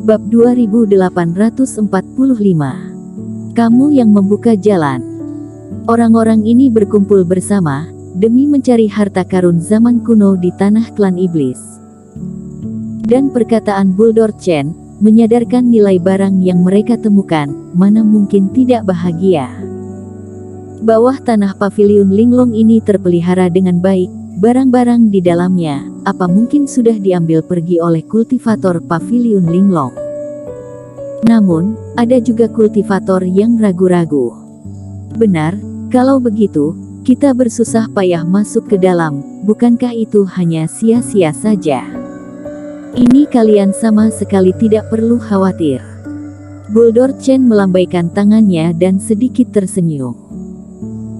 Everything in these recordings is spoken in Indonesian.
Bab 2845. Kamu yang membuka jalan. Orang-orang ini berkumpul bersama, demi mencari harta karun zaman kuno di tanah klan iblis. Dan perkataan Bulldor Chen, menyadarkan nilai barang yang mereka temukan, mana mungkin tidak bahagia. Bawah tanah paviliun Linglong ini terpelihara dengan baik, barang-barang di dalamnya, apa mungkin sudah diambil pergi oleh kultivator paviliun Linglong. Namun, ada juga kultivator yang ragu-ragu. Benar, kalau begitu, kita bersusah payah masuk ke dalam, bukankah itu hanya sia-sia saja? Ini kalian sama sekali tidak perlu khawatir. Bulldor Chen melambaikan tangannya dan sedikit tersenyum.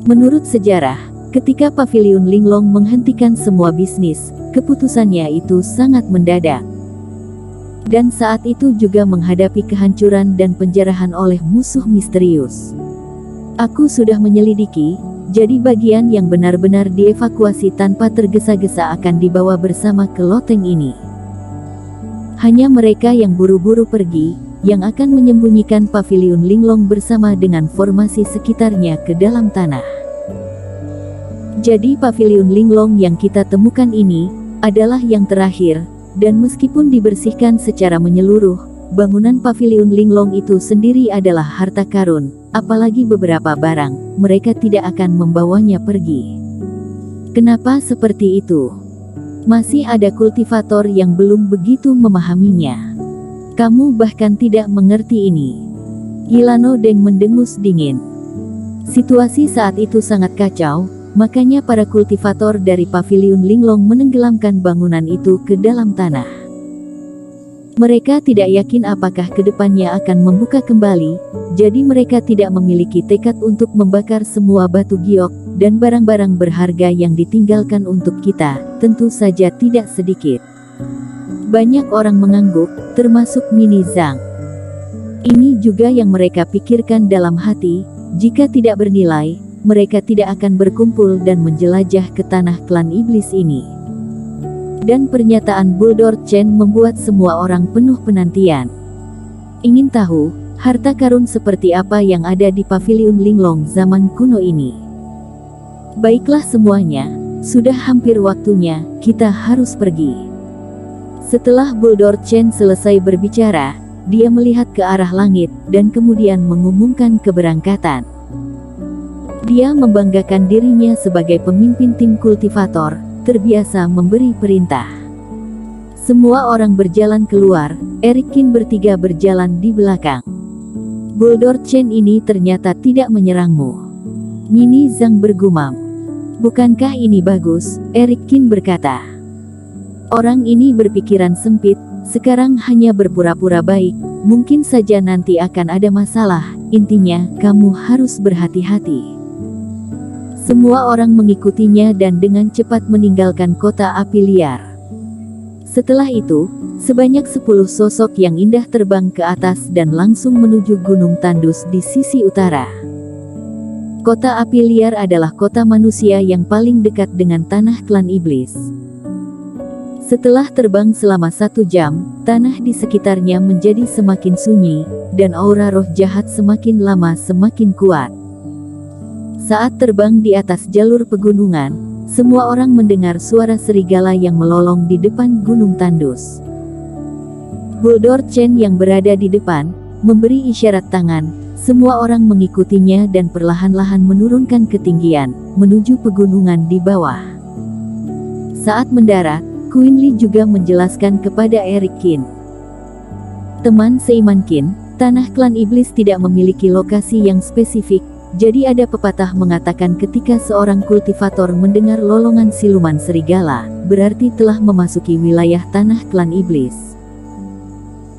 Menurut sejarah, ketika paviliun Linglong menghentikan semua bisnis, keputusannya itu sangat mendadak. Dan saat itu juga menghadapi kehancuran dan penjarahan oleh musuh misterius. Aku sudah menyelidiki, jadi bagian yang benar-benar dievakuasi tanpa tergesa-gesa akan dibawa bersama ke loteng ini. Hanya mereka yang buru-buru pergi, yang akan menyembunyikan paviliun Linglong bersama dengan formasi sekitarnya ke dalam tanah. Jadi paviliun Linglong yang kita temukan ini, adalah yang terakhir. Dan meskipun dibersihkan secara menyeluruh, bangunan paviliun Linglong itu sendiri adalah harta karun, apalagi beberapa barang, mereka tidak akan membawanya pergi. Kenapa seperti itu? Masih ada kultivator yang belum begitu memahaminya. Kamu bahkan tidak mengerti ini. Yilano Deng mendengus dingin. Situasi saat itu sangat kacau. Makanya para kultivator dari paviliun Linglong menenggelamkan bangunan itu ke dalam tanah. Mereka tidak yakin apakah kedepannya akan membuka kembali, jadi mereka tidak memiliki tekad untuk membakar semua batu giok, dan barang-barang berharga yang ditinggalkan untuk kita, tentu saja tidak sedikit. Banyak orang mengangguk, termasuk Mini Zhang. Ini juga yang mereka pikirkan dalam hati, jika tidak bernilai, mereka tidak akan berkumpul dan menjelajah ke tanah klan iblis ini. Dan pernyataan Bulldor Chen membuat semua orang penuh penantian. Ingin tahu, harta karun seperti apa yang ada di paviliun Linglong zaman kuno ini. Baiklah semuanya, sudah hampir waktunya, kita harus pergi. Setelah Bulldor Chen selesai berbicara, dia melihat ke arah langit, dan kemudian mengumumkan keberangkatan. Dia membanggakan dirinya sebagai pemimpin tim kultivator, terbiasa memberi perintah. Semua orang berjalan keluar, Eric Qin bertiga berjalan di belakang. Bulldor Chen ini ternyata tidak menyerangmu. Mini Zhang bergumam. Bukankah ini bagus, Eric Qin berkata. Orang ini berpikiran sempit, sekarang hanya berpura-pura baik, mungkin saja nanti akan ada masalah, intinya kamu harus berhati-hati. Semua orang mengikutinya dan dengan cepat meninggalkan kota api liar. Setelah itu, sebanyak 10 sosok yang indah terbang ke atas dan langsung menuju Gunung Tandus di sisi utara. Kota api liar adalah kota manusia yang paling dekat dengan tanah klan iblis. Setelah terbang selama 1 jam, tanah di sekitarnya menjadi semakin sunyi, dan aura roh jahat semakin lama semakin kuat. Saat terbang di atas jalur pegunungan, semua orang mendengar suara serigala yang melolong di depan Gunung Tandus. Bulldor Chen yang berada di depan, memberi isyarat tangan, semua orang mengikutinya dan perlahan-lahan menurunkan ketinggian, menuju pegunungan di bawah. Saat mendarat, Queen Li juga menjelaskan kepada Eric Qin. Teman seiman Qin, tanah klan iblis tidak memiliki lokasi yang spesifik. Jadi ada pepatah mengatakan ketika seorang kultivator mendengar lolongan siluman serigala, berarti telah memasuki wilayah tanah klan iblis.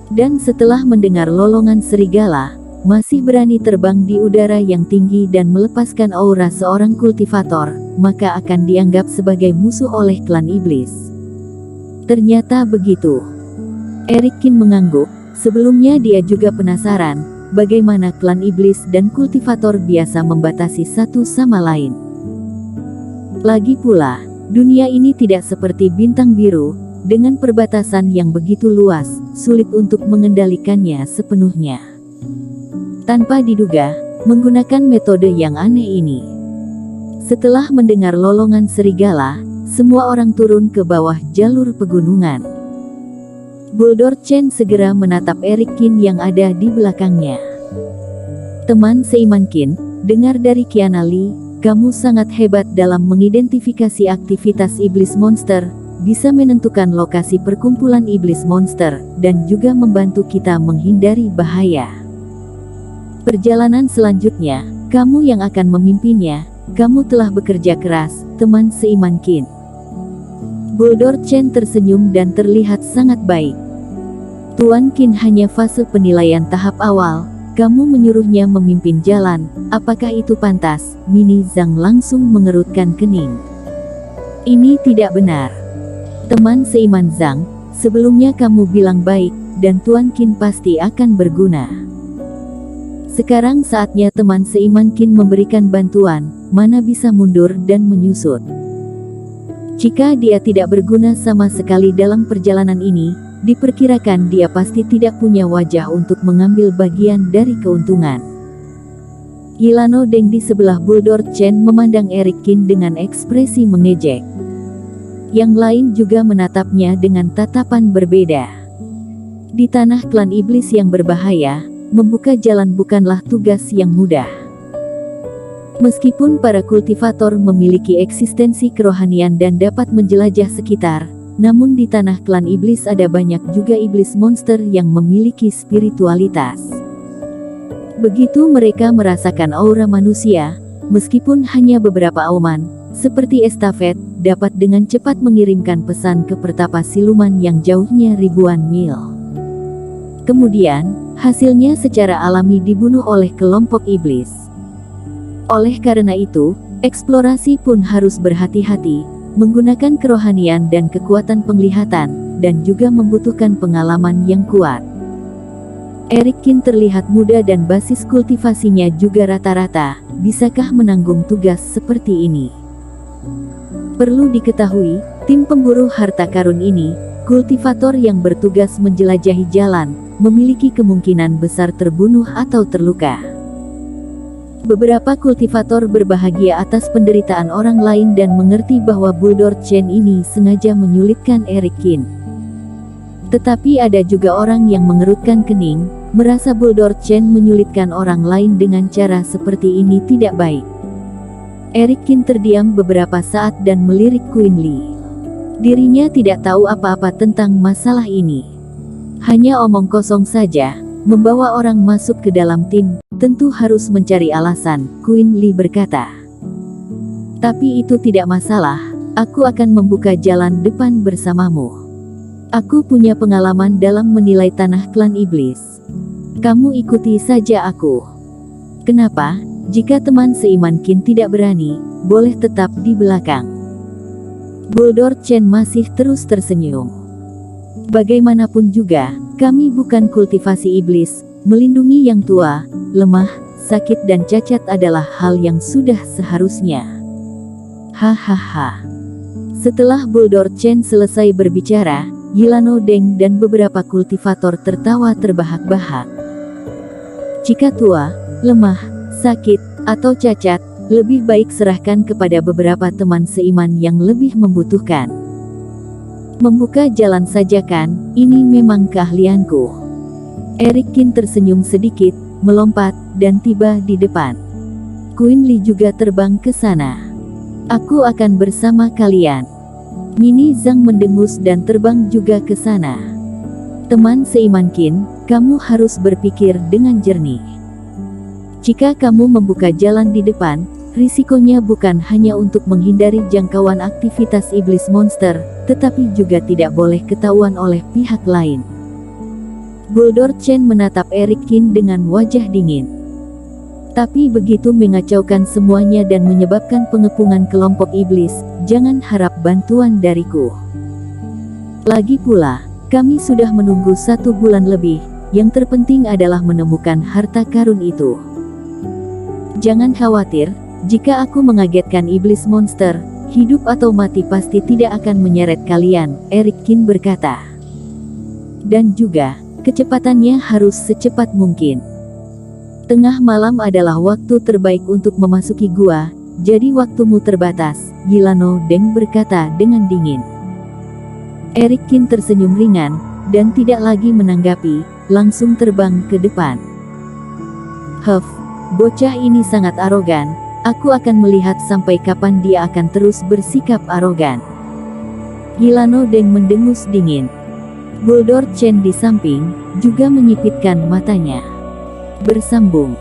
Dan setelah mendengar lolongan serigala, masih berani terbang di udara yang tinggi dan melepaskan aura seorang kultivator, maka akan dianggap sebagai musuh oleh klan iblis. Ternyata begitu. Eric Qin mengangguk, sebelumnya dia juga penasaran, bagaimana klan iblis dan kultivator biasa membatasi satu sama lain. Lagi pula, dunia ini tidak seperti bintang biru, dengan perbatasan yang begitu luas, sulit untuk mengendalikannya sepenuhnya. Tanpa diduga, menggunakan metode yang aneh ini. Setelah mendengar lolongan serigala, semua orang turun ke bawah jalur pegunungan. Bulldor Chen segera menatap Eric Qin yang ada di belakangnya. Teman seiman Qin, dengar dari Qiana Li, kamu sangat hebat dalam mengidentifikasi aktivitas iblis monster, bisa menentukan lokasi perkumpulan iblis monster, dan juga membantu kita menghindari bahaya. Perjalanan selanjutnya, kamu yang akan memimpinnya. Kamu telah bekerja keras, teman seiman Qin. Bulldor Chen tersenyum dan terlihat sangat baik. Tuan Qin hanya fase penilaian tahap awal, kamu menyuruhnya memimpin jalan, apakah itu pantas? Mini Zhang langsung mengerutkan kening. Ini tidak benar. Teman seiman Zhang, sebelumnya kamu bilang baik, dan Tuan Qin pasti akan berguna. Sekarang saatnya teman seiman Qin memberikan bantuan, mana bisa mundur dan menyusut. Jika dia tidak berguna sama sekali dalam perjalanan ini, diperkirakan dia pasti tidak punya wajah untuk mengambil bagian dari keuntungan. Yilano Deng di sebelah Bulldor Chen memandang Eric Qin dengan ekspresi mengejek. Yang lain juga menatapnya dengan tatapan berbeda. Di tanah klan iblis yang berbahaya, membuka jalan bukanlah tugas yang mudah. Meskipun para kultivator memiliki eksistensi kerohanian dan dapat menjelajah sekitar, namun di tanah klan iblis ada banyak juga iblis monster yang memiliki spiritualitas. Begitu mereka merasakan aura manusia, meskipun hanya beberapa auman, seperti estafet, dapat dengan cepat mengirimkan pesan ke pertapa siluman yang jauhnya ribuan mil. Kemudian, hasilnya secara alami dibunuh oleh kelompok iblis. Oleh karena itu, eksplorasi pun harus berhati-hati, menggunakan kerohanian dan kekuatan penglihatan, dan juga membutuhkan pengalaman yang kuat. Eric Qin terlihat muda dan basis kultivasinya juga rata-rata, bisakah menanggung tugas seperti ini? Perlu diketahui, tim pemburu harta karun ini, kultivator yang bertugas menjelajahi jalan, memiliki kemungkinan besar terbunuh atau terluka. Beberapa kultivator berbahagia atas penderitaan orang lain dan mengerti bahwa Bulldor Chen ini sengaja menyulitkan Eric Qin. Tetapi ada juga orang yang mengerutkan kening, merasa Bulldor Chen menyulitkan orang lain dengan cara seperti ini tidak baik. Eric Qin terdiam beberapa saat dan melirik Queen Li. Dirinya tidak tahu apa-apa tentang masalah ini. Hanya omong kosong saja, membawa orang masuk ke dalam tim, tentu harus mencari alasan, Queen Li berkata. Tapi itu tidak masalah, aku akan membuka jalan depan bersamamu. Aku punya pengalaman dalam menilai tanah klan iblis. Kamu ikuti saja aku. Kenapa? Jika teman seiman Qin tidak berani, boleh tetap di belakang. Bulldor Chen masih terus tersenyum. Bagaimanapun juga, kami bukan kultivasi iblis, melindungi yang tua, lemah, sakit dan cacat adalah hal yang sudah seharusnya. Hahaha. Setelah Bulldor Chen selesai berbicara, Yilano Deng dan beberapa kultivator tertawa terbahak-bahak. Jika tua, lemah, sakit, atau cacat, lebih baik serahkan kepada beberapa teman seiman yang lebih membutuhkan. Membuka jalan saja kan, ini memang keahlianku. Eric Qin tersenyum sedikit, melompat, dan tiba di depan. Queen Li juga terbang ke sana. Aku akan bersama kalian. Mini Zhang mendengus dan terbang juga ke sana. Teman seiman Qin, kamu harus berpikir dengan jernih. Jika kamu membuka jalan di depan, risikonya bukan hanya untuk menghindari jangkauan aktivitas iblis monster, tetapi juga tidak boleh ketahuan oleh pihak lain. Bulldor Chen menatap Eric Qin dengan wajah dingin. Tapi begitu mengacaukan semuanya dan menyebabkan pengepungan kelompok iblis, jangan harap bantuan dariku. Lagi pula, kami sudah menunggu 1 bulan lebih, yang terpenting adalah menemukan harta karun itu. Jangan khawatir, jika aku mengagetkan iblis monster, Hidup atau mati pasti tidak akan menyeret kalian, Eric Kin berkata. Dan juga, kecepatannya harus secepat mungkin. Tengah malam adalah waktu terbaik untuk memasuki gua, jadi waktumu terbatas, Yilano Deng berkata dengan dingin. Eric Kin tersenyum ringan, dan tidak lagi menanggapi, langsung terbang ke depan. Huff, bocah ini sangat arogan, aku akan melihat sampai kapan dia akan terus bersikap arogan. Yilano Deng mendengus dingin. Goldor Chen di samping, juga menyipitkan matanya. Bersambung.